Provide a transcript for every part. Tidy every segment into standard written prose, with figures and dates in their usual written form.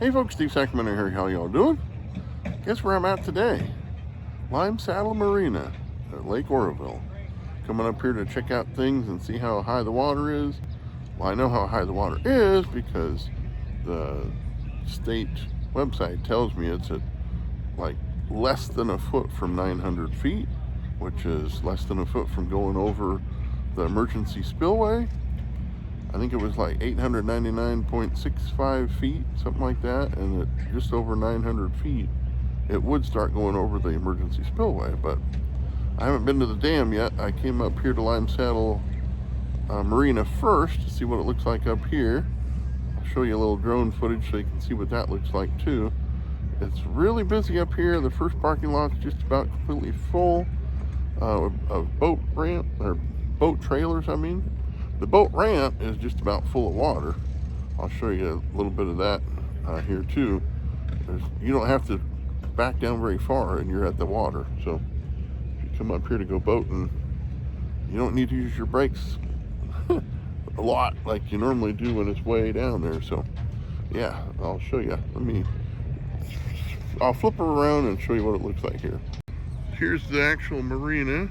Hey folks, Steve Sacramento here. How y'all doing? Guess where I'm at today? Lime Saddle Marina at Lake Oroville. Coming up here to check out things and see how high the water is. Well, I know how high the water is because the state website tells me it's at like less than a foot from 900 feet, which is less than a foot from going over the Emergency Spillway. I think it was like 899.65 feet, something like that, and at just over 900 feet, it would start going over the Emergency Spillway. But I haven't been to the dam yet. I came up here to Lime Saddle Marina first to see what it looks like up here. I'll show you a little drone footage so you can see what that looks like too. It's really busy up here. The first parking lot's just about completely full of boat ramp, or boat trailers, I mean. The boat ramp is just about full of water. I'll show you a little bit of that here too. You don't have to back down very far and you're at the water. So if you come up here to go boating, you don't need to use your brakes a lot like you normally do when it's way down there. So yeah, I'll show you. I'll flip her around and show you what it looks like here. Here's the actual marina.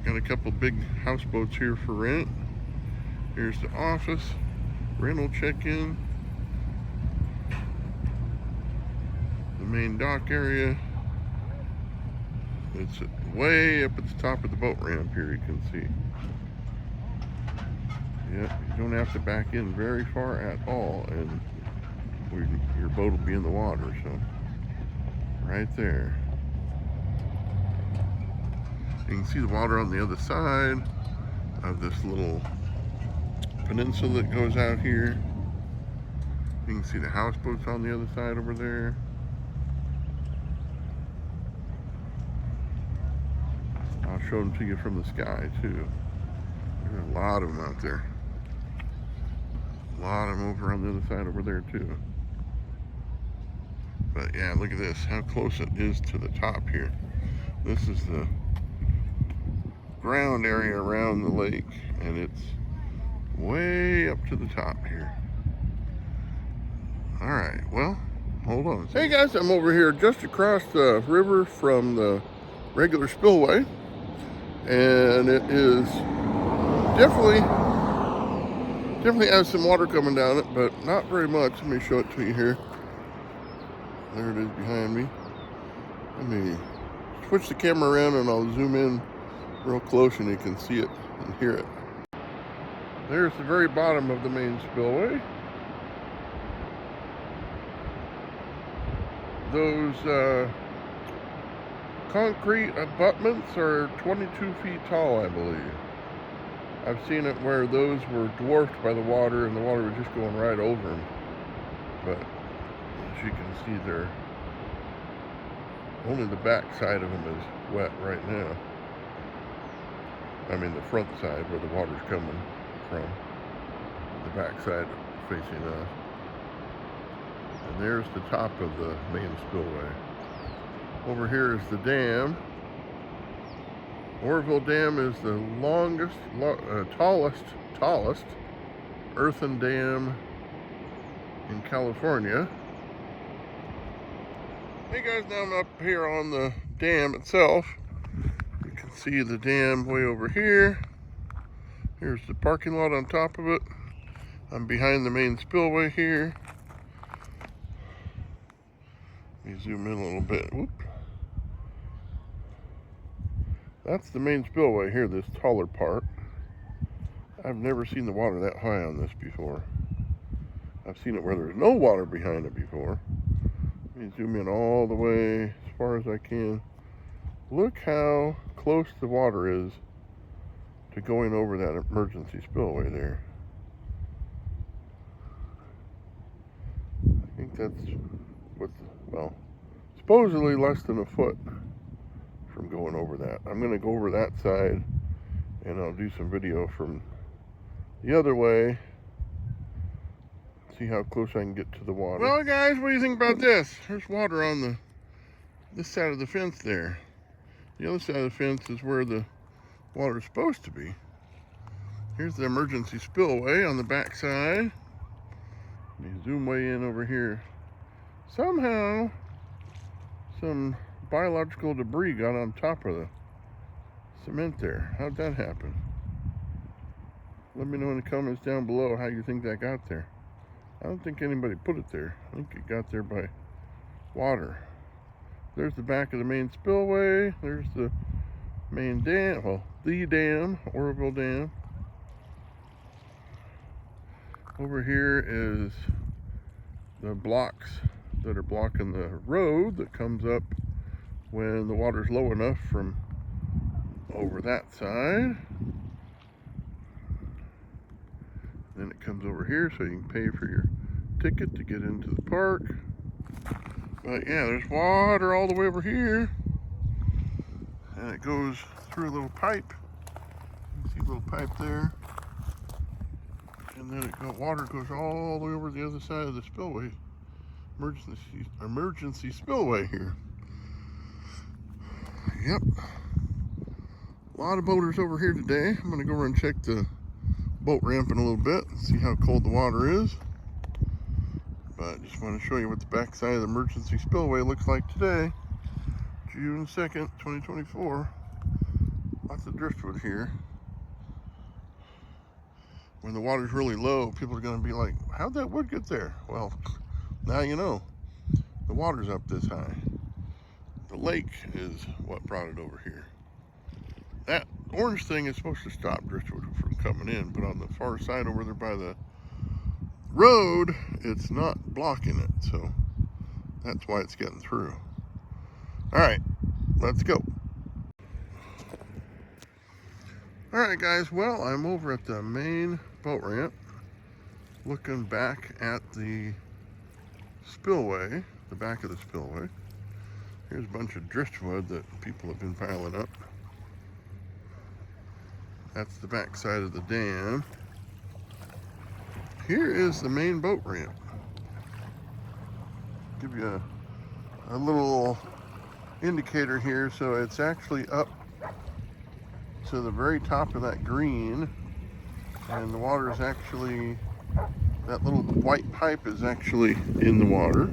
Got a couple big houseboats here for rent. Here's the office, rental check-in, the main dock area. It's way up at the top of the boat ramp here, you can see. Yep, you don't have to back in very far at all, and your boat will be in the water, so right there. You can see the water on the other side of this little peninsula that goes out here. You can see the houseboats on the other side over there. I'll show them to you from the sky too. There's a lot of them out there. A lot of them over on the other side over there too. But yeah, look at this, how close it is to the top here. This is the ground area around the lake, and it's way up to the top here. All right, well, hold on. Hey guys, I'm over here just across the river from the regular spillway, and it is definitely has some water coming down it, but not very much. Let me show it to you here. There it is behind me. Let me switch the camera around and I'll zoom in real close and you can see it and hear it. There's the very bottom of the main spillway. Those concrete abutments are 22 feet tall, I believe. I've seen it where those were dwarfed by the water and the water was just going right over them. But as you can see there, only the back side of them is wet right now. I mean the front side where the water's coming from, the back side facing us. And there's the top of the main spillway. Over here is the dam. Oroville Dam is the tallest earthen dam in California. Hey guys, now I'm up here on the dam itself. You can see the dam way over here. Here's the parking lot on top of it. I'm behind the main spillway here. Let me zoom in a little bit. Whoop. That's the main spillway here, this taller part. I've never seen the water that high on this before. I've seen it where there's no water behind it before. Let me zoom in all the way as far as I can. Look how close the water is to going over that emergency spillway there. I think that's well, supposedly less than a foot from going over that. I'm going to go over that side and I'll do some video from the other way. See how close I can get to the water. Well guys, what do you think about this? There's water on this side of the fence there. The other side of the fence is where the water is supposed to be. Here's the emergency spillway on the back side. Let me zoom way in over here. Somehow, some biological debris got on top of the cement there. How'd that happen? Let me know in the comments down below how you think that got there. I don't think anybody put it there. I think it got there by water. There's the back of the main spillway. There's the main dam, well, the dam, Oroville Dam. Over here is the blocks that are blocking the road that comes up when the water's low enough from over that side. Then it comes over here so you can pay for your ticket to get into the park. But yeah, there's water all the way over here. And it goes through a little pipe. You see a little pipe there. And then water goes all the way over the other side of the spillway. Emergency spillway here. Yep. A lot of boaters over here today. I'm gonna go over and check the boat ramp in a little bit, see how cold the water is. But just want to show you what the back side of the emergency spillway looks like today, June 2nd, 2024. Lots of driftwood here. When the water's really low, people are going to be like, how'd that wood get there? Well, now you know. The water's up this high. The lake is what brought it over here. That orange thing is supposed to stop driftwood from coming in, but on the far side over there by the road, it's not blocking it, so that's why it's getting through. All right, let's go. All right, guys, well, I'm over at the main boat ramp, looking back at the spillway, the back of the spillway. Here's a bunch of driftwood that people have been piling up. That's the back side of the dam. Here is the main boat ramp. Give you a little indicator here. So it's actually up to the very top of that green, and the water is actually, that little white pipe is actually in the water.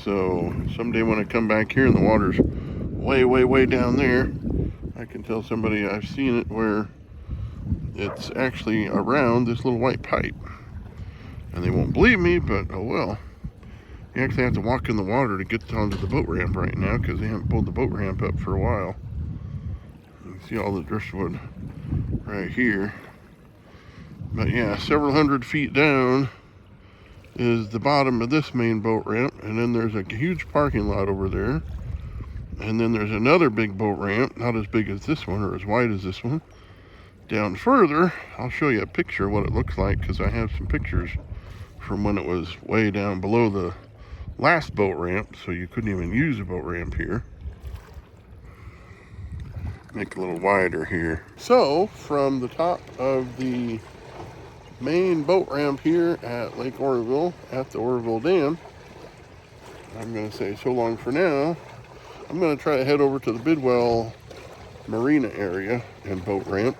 So someday when I come back here and the water's way, way, way down there, I can tell somebody I've seen it where it's actually around this little white pipe. And they won't believe me, but oh well. You actually have to walk in the water to get onto the boat ramp right now because they haven't pulled the boat ramp up for a while. You can see all the driftwood right here. But yeah, several hundred feet down is the bottom of this main boat ramp, and then there's a huge parking lot over there. And then there's another big boat ramp, not as big as this one or as wide as this one. Down further, I'll show you a picture of what it looks like because I have some pictures from when it was way down below the last boat ramp, so you couldn't even use a boat ramp here. Make it a little wider here. So, from the top of the main boat ramp here at Lake Oroville, at the Oroville Dam, I'm going to say so long for now. I'm going to try to head over to the Bidwell Marina area and boat ramp.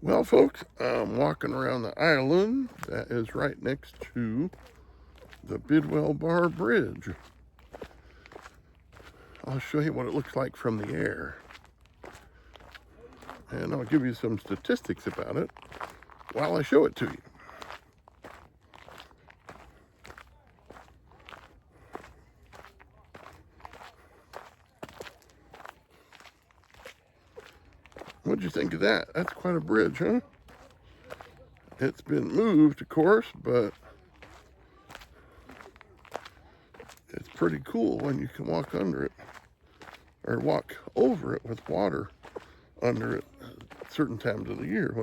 Well, folks, I'm walking around the island that is right next to the Bidwell Bar Bridge. I'll show you what it looks like from the air. And I'll give you some statistics about it while I show it to you. What'd you think of that? That's quite a bridge, huh? It's been moved, of course, but it's pretty cool when you can walk under it or walk over it with water under it at certain times of the year.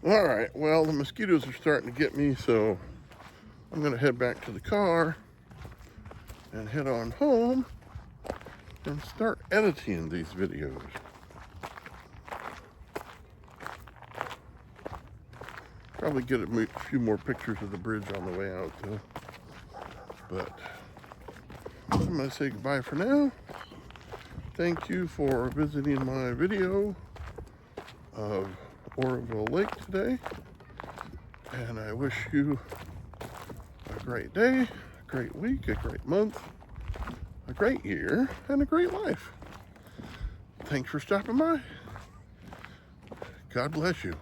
All right, well, the mosquitoes are starting to get me, so I'm going to head back to the car and head on home and start editing these videos. Probably get a few more pictures of the bridge on the way out too. But I'm going to say goodbye for now. Thank you for visiting my video of Oroville Lake today. And I wish you a great day, a great week, a great month, a great year, and a great life. Thanks for stopping by. God bless you.